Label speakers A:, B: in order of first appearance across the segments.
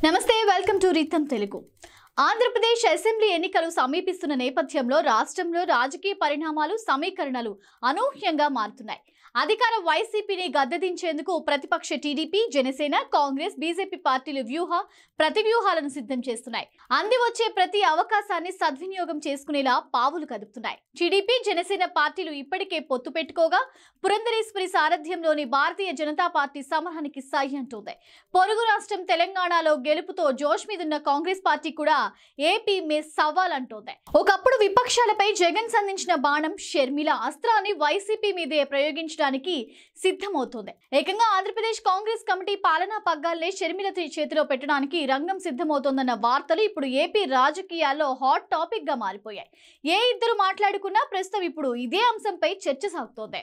A: నమస్తే welcome to rhythm Telugu Andhra Pradesh assembly ఎన్నికలు సమీపిస్తున్న నేపథ్యంలో రాష్ట్రంలో రాజకీయ పరిణామాలు సమీకరణలు అనూహ్యంగా మారుతున్నాయి. అధికార వైసీపీని గద్దెదించేందుకు ప్రతిపక్ష టీడీపీ, జనసేన, కాంగ్రెస్, బీజేపీ పార్టీలు ప్రతివ్యూహాలను సిద్ధం చేస్తున్నాయి. అంది వచ్చే ప్రతి అవకాశాన్ని సద్వినియోగం చేసుకునేలా పావులు కదుపుతున్నాయి. టీడీపీ, జనసేన పార్టీలు ఇప్పటికే పొత్తు పెట్టుకోగా పురంధరేశ్వరి సారథ్యంలోని భారతీయ జనతా పార్టీ సమరానికి సై అంటోంది. పొరుగు రాష్ట్రం తెలంగాణలో గెలుపుతో జోష్ మీదున్న కాంగ్రెస్ పార్టీ కూడా ఏపీ మే సవాల్ అంటోంది. ఒకప్పుడు విపక్షాలపై జగన్ సంధించిన బాణం షర్మిల అస్త్రాన్ని వైసీపీ మీదే ప్రయోగించడానికి సిద్ధమవుతోంది. ఏకంగా ఆంధ్రప్రదేశ్ కాంగ్రెస్ కమిటీ పాలనా పగ్గాలనే షర్మిల చేతిలో పెట్టడానికి రంగం సిద్ధమవుతోందన్న వార్తలు ఇప్పుడు ఏపీ రాజకీయాల్లో హాట్ టాపిక్ గా మారిపోయాయి. ఏ ఇద్దరు మాట్లాడుకున్నా ప్రస్తుతం ఇప్పుడు ఇదే అంశంపై చర్చ సాగుతోంది.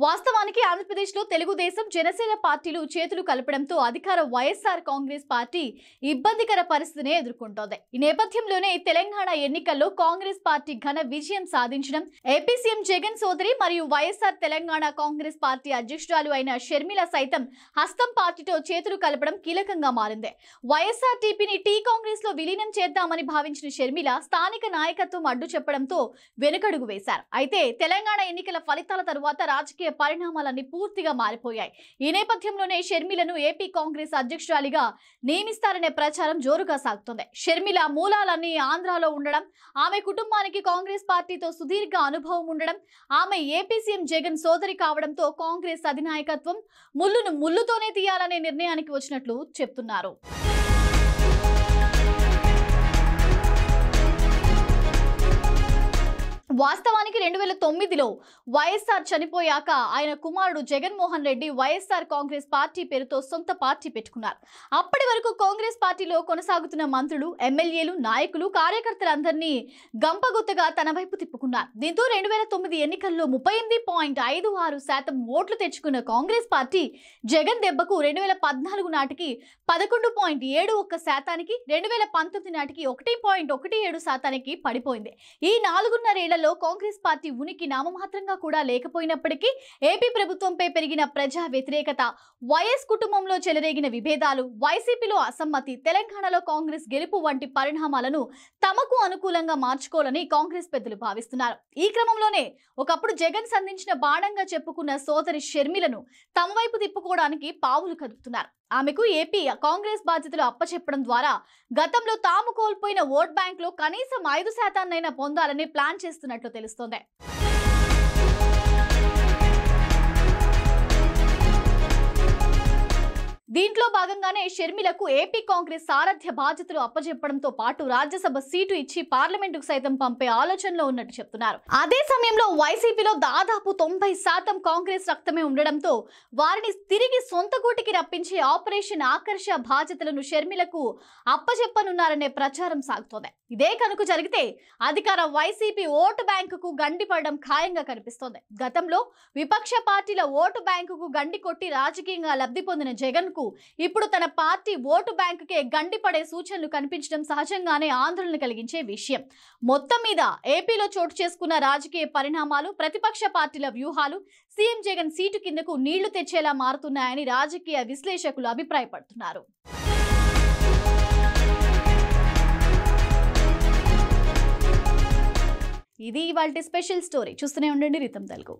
A: వాస్తవానికి ఆంధ్రప్రదేశ్లో తెలుగుదేశం, జనసేన పార్టీలు చేతులు కలపడంతో అధికార వైఎస్ఆర్ కాంగ్రెస్ పార్టీ ఇబ్బందికర పరిస్థితిని ఎదుర్కొంటోంది. ఈ నేపథ్యంలోనే తెలంగాణ ఎన్నికల్లో కాంగ్రెస్ పార్టీ ఘన విజయం సాధించడం, ఏపీ సీఎం జగన్ సోదరి మరియు వైఎస్ఆర్ తెలంగాణ కాంగ్రెస్ పార్టీ అధ్యక్షురాలు అయిన షర్మిల సైతం హస్తం పార్టీతో చేతులు కలపడం కీలకంగా మారింది. వైఎస్ఆర్ టీపీని టీ కాంగ్రెస్ లో విలీనం చేద్దామని భావించిన షర్మిల స్థానిక నాయకత్వం అడ్డు చెప్పడంతో వెనుకడుగు వేశారు. అయితే తెలంగాణ ఎన్నికల ఫలితాల తరువాత రాజకీయ పరిణామాలన్నీ పూర్తిగా మారిపోయాయి. ఈ నేపథ్యంలోనే షర్మిలను ఏపీ కాంగ్రెస్ అధ్యక్షురాలిగా నియమిస్తారనే ప్రచారం జోరుగా సాగుతోంది. షర్మిల మూలాలన్నీ ఆంధ్రాలో ఉండడం, ఆమె కుటుంబానికి కాంగ్రెస్ పార్టీతో సుదీర్ఘ అనుభవం ఉండడం, ఆమె ఏపీ సీఎం జగన్ సోదరి కావడంతో కాంగ్రెస్ అధినాయకత్వం ముళ్ళును ముళ్ళుతోనే తీయాలనే నిర్ణయానికి వచ్చినట్లు చెప్తున్నారు. వాస్తవానికి 2009లో వైఎస్ఆర్ చనిపోయాక ఆయన కుమారుడు జగన్మోహన్ రెడ్డి వైఎస్ఆర్ కాంగ్రెస్ పార్టీ పేరుతో సొంత పార్టీ పెట్టుకున్నారు. అప్పటి వరకు కాంగ్రెస్ పార్టీలో కొనసాగుతున్న మంత్రులు, ఎమ్మెల్యేలు, నాయకులు, కార్యకర్తలందరినీ గంపగుత్తగా తన వైపు తిప్పుకున్నారు. దీంతో 2009 ఎన్నికల్లో 38.56% ఓట్లు తెచ్చుకున్న కాంగ్రెస్ పార్టీ జగన్ దెబ్బకు 2014 నాటికి 11.71%, 2019 నాటికి 1.17% పడిపోయింది. ఈ 4.5 కాంగ్రెస్ పార్టీ ఉనికి నామమాత్రంగా కూడా లేకపోయినప్పటికీ ఏపీ ప్రభుత్వంపై పెరిగిన ప్రజా వ్యతిరేకత, వైఎస్ కుటుంబంలో చెలరేగిన విభేదాలు, వైసీపీలో అసమ్మతి, తెలంగాణలో కాంగ్రెస్ గెలుపు వంటి పరిణామాలను తమకు అనుకూలంగా మార్చుకోవాలని కాంగ్రెస్ పెద్దలు భావిస్తున్నారు. ఈ క్రమంలోనే ఒకప్పుడు జగన్ సంధించిన బాణంగా చెప్పుకున్న సోదరి షర్మిలను తమ వైపు తిప్పుకోవడానికి పావులు కదుపుతున్నారు. ఆమెకు ఏపీ కాంగ్రెస్ బాధ్యతలు అప్పచెప్పడం ద్వారా గతంలో తాము కోల్పోయిన ఓట్ బ్యాంక్ లో కనీసం 5% పొందాలని ప్లాన్ చేస్తున్నట్లు తెలుస్తోంది. దీంట్లో భాగంగానే షర్మిలకు ఏపీ కాంగ్రెస్ సారథ్య బాధ్యతలు అప్పచెప్పడంతో పాటు రాజ్యసభ సీటు ఇచ్చి పార్లమెంటుకు సైతం పంపే ఆలోచనలో ఉన్నట్టు చెప్తున్నారు. అదే సమయంలో వైసీపీలో దాదాపు 90% కాంగ్రెస్ రక్తమే ఉండడంతో వారిని తిరిగి సొంత గూటికి రప్పించి ఆపరేషన్ ఆకర్ష బాధ్యతలను షర్మిలకు అప్పచెప్పనున్నారనే ప్రచారం సాగుతోంది. ఇదే కనుక జరిగితే అధికార వైసీపీ ఓటు బ్యాంకుకు గండి పడడం ఖాయంగా కనిపిస్తోంది. గతంలో విపక్ష పార్టీల ఓటు బ్యాంకుకు గండి కొట్టి రాజకీయంగా లబ్ధి పొందిన జగన్ కు ఇప్పుడు తన పార్టీ ఓటు బ్యాంకుకే గండి పడే సూచనలు కనిపించడం సహజంగానే ఆందోళన కలిగించే విషయం. మొత్తం మీద ఏపీలో చోటు చేసుకున్న రాజకీయ పరిణామాలు, ప్రతిపక్ష పార్టీల వ్యూహాలు సీఎం జగన్ సీటు కిందకు నీళ్లు తెచ్చేలా మారుతున్నాయని రాజకీయ విశ్లేషకులు అభిప్రాయపడుతున్నారు. ఇది ఇవాల్టి స్పెషల్ స్టోరీ. చూస్తూనే ఉండండి రితం తెలుగు.